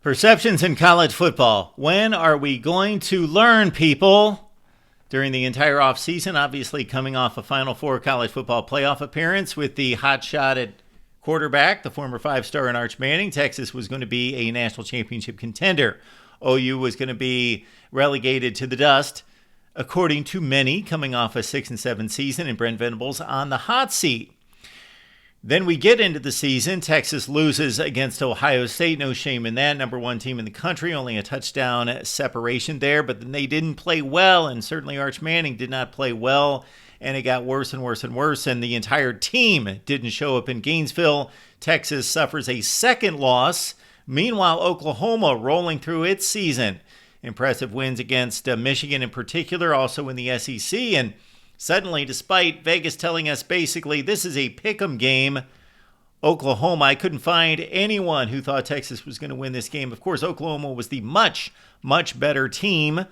Perceptions in college football. When are we going to learn, people? During the entire offseason, obviously coming off a Final Four college football playoff appearance with the hot shot at quarterback, the former five-star in Arch Manning, Texas was going to be a national championship contender. OU was going to be relegated to the dust, according to many, coming off a 6-7 season, and Brent Venables on the hot seat. Then we get into the season. Texas loses against Ohio State. No shame in that. Number one team in the country. Only a touchdown separation there. But then they didn't play well. And certainly Arch Manning did not play well. And it got worse and worse and worse. And the entire team didn't show up in Gainesville. Texas suffers a second loss. Meanwhile, Oklahoma rolling through its season. Impressive wins against Michigan in particular. Also in the SEC. And suddenly, despite Vegas telling us basically this is a pick'em game, Oklahoma, I couldn't find anyone who thought Texas was going to win this game. Of course, Oklahoma was the much, much better team.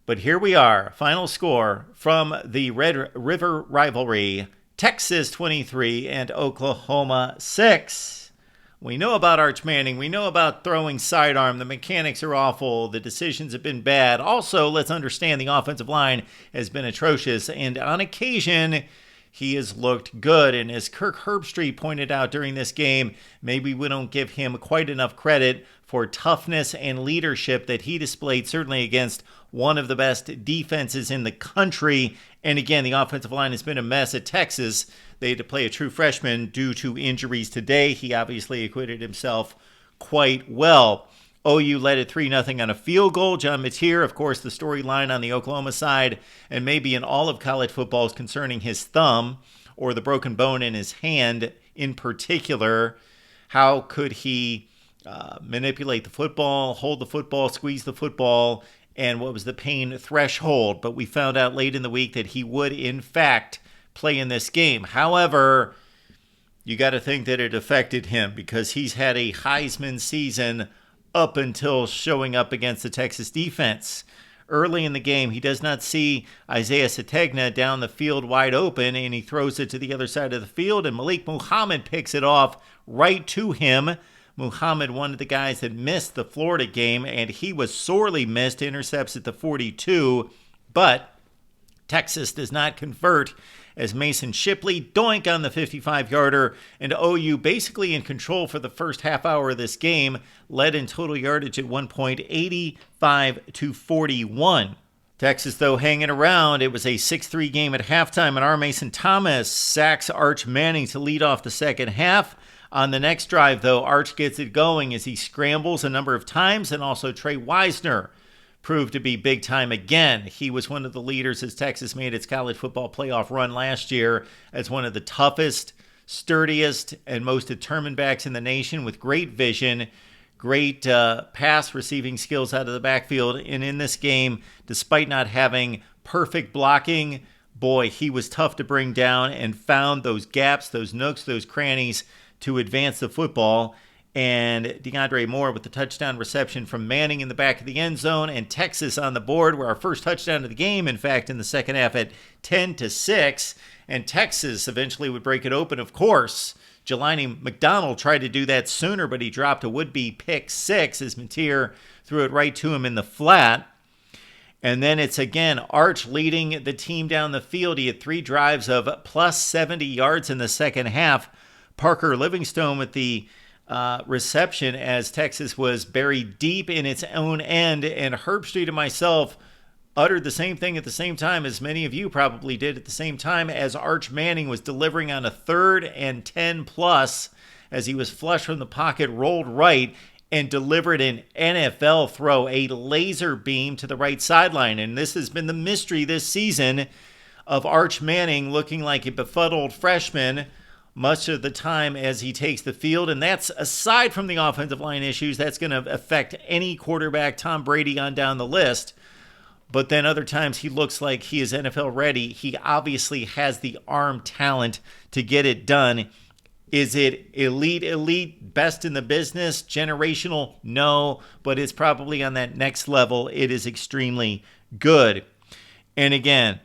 But here we are. Final score from the Red River rivalry. Texas 23 and Oklahoma 6. We know about Arch Manning. We know about throwing sidearm. The mechanics are awful. The decisions have been bad. Also, let's understand the offensive line has been atrocious. And on occasion, he has looked good. And as Kirk Herbstreit pointed out during this game, maybe we don't give him quite enough credit for toughness and leadership that he displayed, certainly against one of the best defenses in the country. And again, the offensive line has been a mess at Texas. They had to play a true freshman due to injuries today. He obviously acquitted himself quite well. OU led at 3-0 on a field goal. John Mateer, of course, the storyline on the Oklahoma side, and maybe in all of college football, is concerning his thumb or the broken bone in his hand in particular. How could he manipulate the football, hold the football, squeeze the football, and what was the pain threshold? But we found out late in the week that he would, in fact, play in this game. However, you got to think that it affected him because he's had a Heisman season up until showing up against the Texas defense. Early in the game, he does not see Isaiah Sategna down the field wide open, and he throws it to the other side of the field, and Malik Muhammad picks it off right to him. Muhammad, one of the guys that missed the Florida game, and he was sorely missed, intercepts at the 42, but Texas does not convert as Mason Shipley doink on the 55-yarder, and OU basically in control for the first half hour of this game, led in total yardage at 1.85-41. Texas, though, hanging around. It was a 6-3 game at halftime, and R. Mason Thomas sacks Arch Manning to lead off the second half. On the next drive, though, Arch gets it going as he scrambles a number of times, and also Trey Wisner proved to be big time again. He was one of the leaders as Texas made its college football playoff run last year as one of the toughest, sturdiest, and most determined backs in the nation with great vision, great pass receiving skills out of the backfield. And in this game, despite not having perfect blocking, boy, he was tough to bring down and found those gaps, those nooks, those crannies to advance the football. And DeAndre Moore with the touchdown reception from Manning in the back of the end zone, and Texas on the board were our first touchdown of the game, in fact, in the second half at 10-6. And Texas eventually would break it open, of course. Jelani McDonald tried to do that sooner, but he dropped a would-be pick six as Mateer threw it right to him in the flat. And then it's again Arch leading the team down the field. He had 3 drives of plus 70 yards in the second half. Parker Livingstone with the reception as Texas was buried deep in its own end, and Herbstreit and myself uttered the same thing at the same time as many of you probably did at the same time as Arch Manning was delivering on a 3rd and 10 plus as he was flush from the pocket, rolled right, and delivered an NFL throw, a laser beam to the right sideline. And this has been the mystery this season of Arch Manning looking like a befuddled freshman much of the time as he takes the field. And that's aside from the offensive line issues. That's going to affect any quarterback, Tom Brady on down the list. But then other times he looks like he is NFL ready. He obviously has the arm talent to get it done. Is it elite, best in the business, generational? No, but it's probably on that next level. It is extremely good. And again,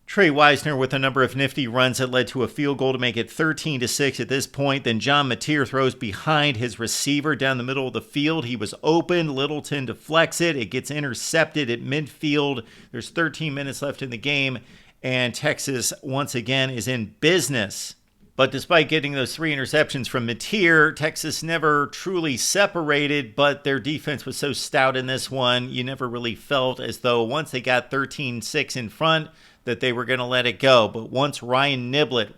Trey Wisner with a number of nifty runs that led to a field goal to make it 13-6 at this point. Then John Mateer throws behind his receiver down the middle of the field. He was open. Littleton deflects it. It gets intercepted at midfield. There's 13 minutes left in the game, and Texas once again is in business. But despite getting those 3 interceptions from Mateer, Texas never truly separated, but their defense was so stout in this one, you never really felt as though once they got 13-6 in front, that they were going to let it go. But once Ryan Niblett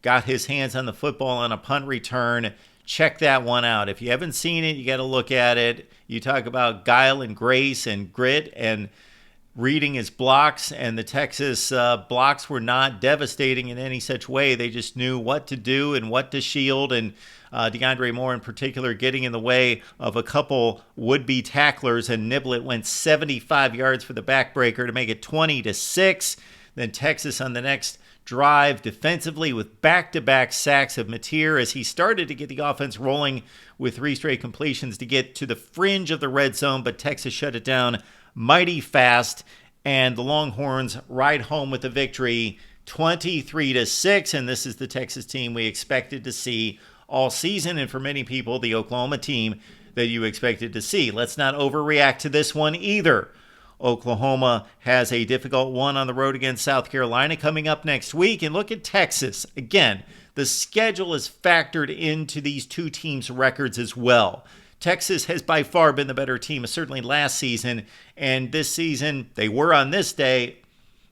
got his hands on the football on a punt return, check that one out. If you haven't seen it, you got to look at it. You talk about guile and grace and grit and reading his blocks, and the Texas blocks were not devastating in any such way. They just knew what to do and what to shield, and DeAndre Moore in particular getting in the way of a couple would-be tacklers, and Niblett went 75 yards for the backbreaker to make it 20-6. Then Texas on the next drive defensively with back-to-back sacks of Mateer as he started to get the offense rolling with 3 straight completions to get to the fringe of the red zone, but Texas shut it down mighty fast, and the Longhorns ride home with the victory 23-6, and this is the Texas team we expected to see all season, and for many people, the Oklahoma team that you expected to see. Let's not overreact to this one either. Oklahoma has a difficult one on the road against South Carolina coming up next week, and look at Texas. Again, the schedule is factored into these two teams' records as well. Texas has by far been the better team, certainly last season, and this season, they were on this day.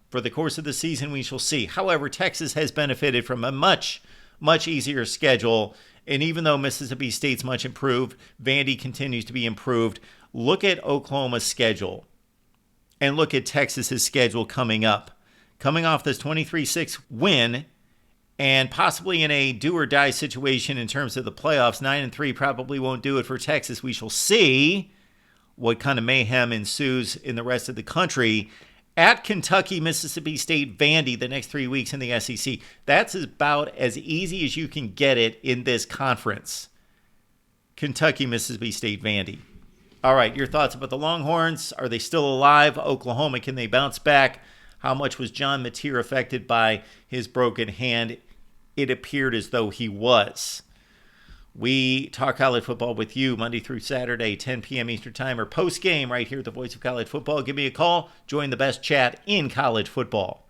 For the course of the season, we shall see. However, Texas has benefited from a much easier schedule, and even though Mississippi State's much improved, Vandy continues to be improved. Look at Oklahoma's schedule, and look at Texas's schedule coming up. Coming off this 23-6 win, and possibly in a do-or-die situation in terms of the playoffs, 9-3 probably won't do it for Texas. We shall see what kind of mayhem ensues in the rest of the country. At Kentucky, Mississippi State, Vandy the next 3 weeks in the SEC. That's about as easy as you can get it in this conference. Kentucky, Mississippi State, Vandy. All right, your thoughts about the Longhorns. Are they still alive? Oklahoma, can they bounce back? How much was John Mateer affected by his broken hand? It appeared as though he was. We talk college football with you Monday through Saturday, 10 p.m. Eastern Time, or post-game right here at the Voice of College Football. Give me a call. Join the best chat in college football.